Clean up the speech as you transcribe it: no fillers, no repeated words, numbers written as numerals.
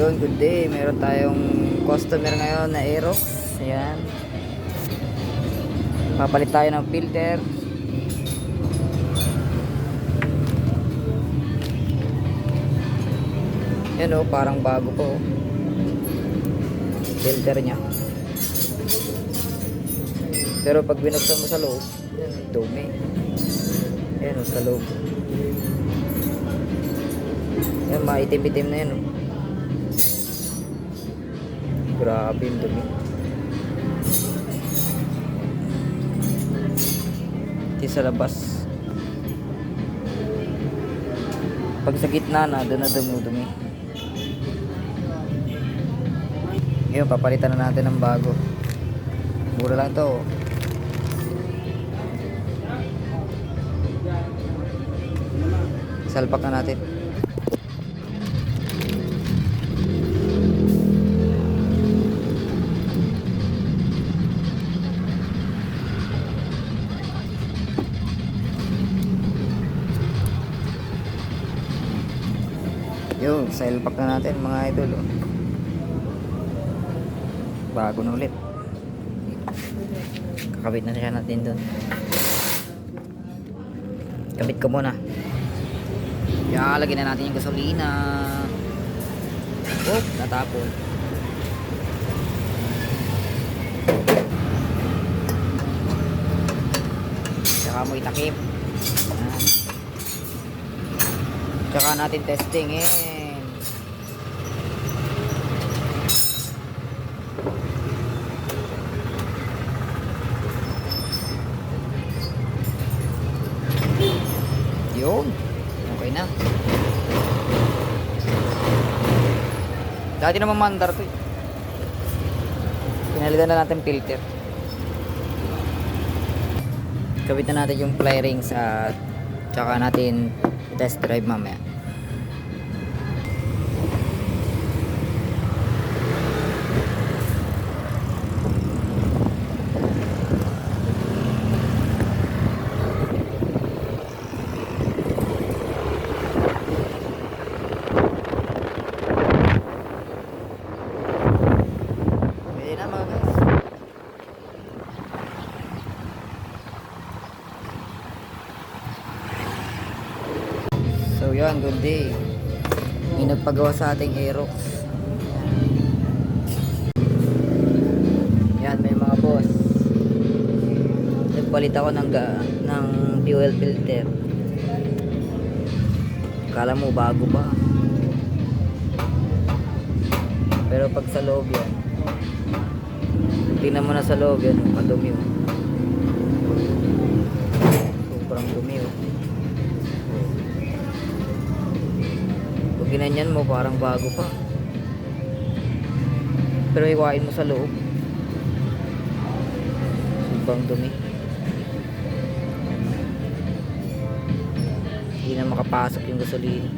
Yun, good day. Meron tayong customer ngayon na Aerox. Ayan. Papalit tayo ng filter. Yan o, parang bago po. Filter nya. Pero pag binuksan mo sa loob, yan, dumi. Yan o, sa loob. Yan, maitim-itim na yan o. Grabe yung dumi. Ito sa labas. Pag sa gitna na, doon na dumi. Ngayon, papalitan na natin ng bago. Mura lang to. Salpak na natin. Yung salpak na natin mga idol. Oh. Bago na ulit. Kakabit na siya natin doon. Kabit ko muna. Lagyan na natin yung gasolina. Oh, natapon. Tsaka mo itakip. Tsaka natin testingin. Yun. Okay na. Dati naman mandar to eh. Pinalitan na natin filter. Kabit na natin yung fly rings at tsaka natin test drive mamaya. So yan, good day. May nagpagawa sa ating Aerox. Yan, may mga boss. Nagpalit ako ng fuel filter. Kala mo bago pa. Pero pag sa loob yan, tingnan mo na sa loob yan, madumi oh. Sobrang dumi oh. Ginanyan mo parang bago pa, pero iwain mo sa loob, sobrang dumi, hindi na makapasok yung gasolina.